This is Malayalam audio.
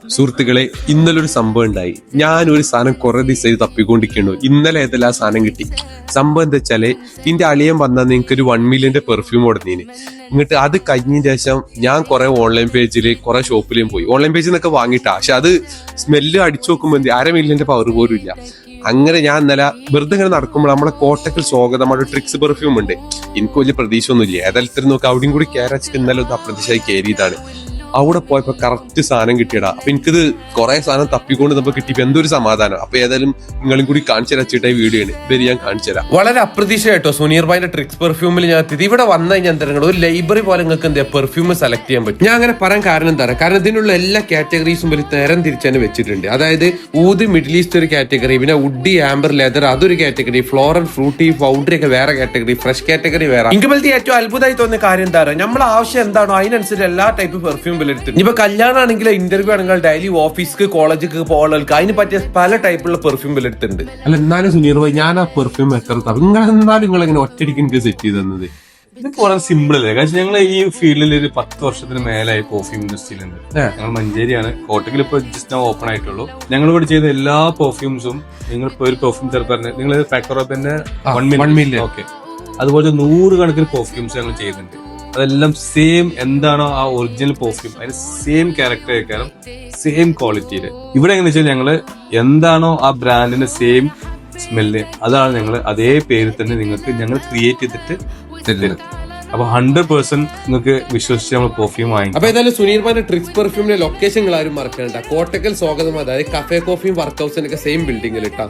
സുഹൃത്തുക്കളെ, ഇന്നലെ ഒരു സംഭവം ഉണ്ടായി. ഞാനൊരു സാധനം കുറെ ദിവസമായി തപ്പിക്കൊണ്ടിരിക്കണു. ഇന്നലെ ഏതെല്ലാം സാധനം കിട്ടി. സംഭവം എന്താ വെച്ചാല്, എന്റെ അളിയൻ വന്നാൽ എനിക്കൊരു 1 മില്യന്റെ പെർഫ്യൂം കൊടുത്തീന്. എന്നിട്ട് അത് കഴിഞ്ഞതിന് ശേഷം ഞാൻ കുറെ ഓൺലൈൻ പേജില് കുറെ ഷോപ്പിലും പോയി. ഓൺലൈൻ പേജിൽ നിന്നൊക്കെ വാങ്ങിയിട്ടാ. പക്ഷെ അത് സ്മെല്ല് അടിച്ചു നോക്കുമ്പോൾ 1/2 മില്യന്റെ പവർ പോലും ഇല്ല. അങ്ങനെ ഞാൻ ഇന്നലെ വെറുതെ ഇങ്ങനെ നടക്കുമ്പോൾ നമ്മളെ കോട്ടക്കൽ സ്വാഗതം നമ്മുടെ ട്രിക്സ് പെർഫ്യൂം ഉണ്ട്. എനിക്ക് വലിയ പ്രതീക്ഷ ഒന്നുമില്ല. ഏതായാലും നോക്കി അവിടെയും കൂടി കയറച്ചിട്ട് ഇന്നലെ ഒന്ന് അപ്രതീക്ഷയായി കയറിയതാണ്. അവിടെ പോയപ്പോ കറക്റ്റ് സാധനം കിട്ടിയടാ. അപ്പൊ എനിക്കിത് കുറെ സാധനം തപ്പിക്കൊണ്ട് നമുക്ക് കിട്ടിയപ്പോ എന്തൊരു സമാധാനം. അപ്പൊ ഏതായാലും നിങ്ങളും കൂടി കാണിച്ചു തരച്ചിട്ട വീഡിയോ ആണ് ഇത്. ഞാൻ കാണിച്ചു തരാം. വളരെ അപ്രതീക്ഷയായിട്ടോ സുനീർ ഭായിന്റെ ട്രിക്സ് പെർഫ്യൂമിൽ ഞാൻ എത്തിയത്. ഇവിടെ വന്നു കഴിഞ്ഞാൽ എന്താ ഒരു ലൈബ്രറി പോലെ നിങ്ങൾക്ക് എന്താ പെർഫ്യൂം സെലക്ട് ചെയ്യാൻ പറ്റും. ഞാൻ അങ്ങനെ പറയാൻ കാരണം എന്താ, കാരണം ഇതിനുള്ള എല്ലാ കാറ്റഗറീസും ഒരു തരം തിരിച്ചു വെച്ചിട്ടുണ്ട്. അതായത് ഊത് മിഡിൽ ഈസ്റ്റ് ഒരു കാറ്റഗറി, പിന്നെ വുഡി ആംബർ ലെതർ അതൊരു കാറ്റഗറി, ഫ്ലോറൽ ഫ്രൂട്ടി ഫൗണ്ടറി ഒക്കെ വേറെ കാറ്റഗറി, ഫ്രഷ് കാറ്റഗറി വേറെ. എനിക്ക് ഏറ്റവും അത്ഭുതമായി തോന്നിയ കാര്യം എന്താ പറയുക, നമ്മളെ ആവശ്യം എന്താണോ അതിനനുസരിച്ച് എല്ലാ ടൈപ്പ് പെർഫ്യൂം ഇപ്പൊ കല്യാണം ആണെങ്കിലും ഇന്റർവ്യൂ ആണെങ്കിൽ ഡെയിലി ഓഫീസിക്ക് കോളേജിക്ക് പോകൾക്ക് അതിന് പറ്റിയ പല ടൈപ്പുള്ള പെർഫ്യൂം എടുത്തിട്ടുണ്ട്. അല്ല എന്നാലും സുനീർ ഭായി, ഞാൻ ആ പെർഫ്യൂം എത്ര നിങ്ങൾ എങ്ങനെ ഒറ്റയടിക്ക് എനിക്ക് സെറ്റ് ചെയ്ത് തന്നത്? ഇത് വളരെ സിമ്പിൾ അല്ലേ. കാരണം ഞങ്ങൾ ഈ ഫീൽഡിൽ ഒരു 10 വർഷത്തിന് മേലായി പെർഫ്യൂം ഇൻഡസ്ട്രിയിലുണ്ട്. ഞങ്ങൾ മഞ്ചേരിയാണ്, കോട്ടക്കിൽ ഇപ്പൊ ജസ്റ്റ് ഓപ്പൺ ആയിട്ടുള്ളൂ. ഞങ്ങൾ ഇവിടെ ചെയ്ത എല്ലാ പെർഫ്യൂംസും നിങ്ങൾ ഇപ്പൊ ഒരു പെർഫ്യൂം പറഞ്ഞ നിങ്ങൾ ഫാക്ടറോപ്പിന്റെ 1 മില്യൺ ഓക്കെ, അതുപോലെ 100 കണക്കിന് പെർഫ്യൂംസ് ഞങ്ങൾ ചെയ്യുന്നുണ്ട്. അതെല്ലാം സെയിം എന്താണോ ആ ഒറിജിനൽ പെർഫ്യൂം അതിന് സെയിം ക്യാരക്ടർ ആയിരിക്കണം, സെയിം ക്വാളിറ്റിയില്. ഇവിടെ എങ്ങനെ വെച്ചാൽ ഞങ്ങള് എന്താണോ ആ ബ്രാൻഡിന്റെ സെയിം സ്മെല്ല് അതാണ് ഞങ്ങൾ അതേ പേരിൽ തന്നെ നിങ്ങൾക്ക് ഞങ്ങൾ ക്രിയേറ്റ് ചെയ്തിട്ട് തരുന്നത്. അപ്പൊ 100% നിങ്ങൾക്ക് വിശ്വസിച്ച് നമ്മൾ പെർഫ്യൂം വാങ്ങിക്കും. അപ്പൊ ഏതായാലും സുനീർ ഭായിന്റെ ട്രിക്സ് പെർഫ്യൂമിന്റെ ലൊക്കേഷൻ ആരും മറക്കണ്ട. കോട്ടക്കൽ സ്വാഗതം, അതായത് കഫേ കോഫിയും വർക്ക് ഹൗസിന്റെ ഒക്കെ സെയിം ബിൽഡിംഗിൽ ഇട്ടാ.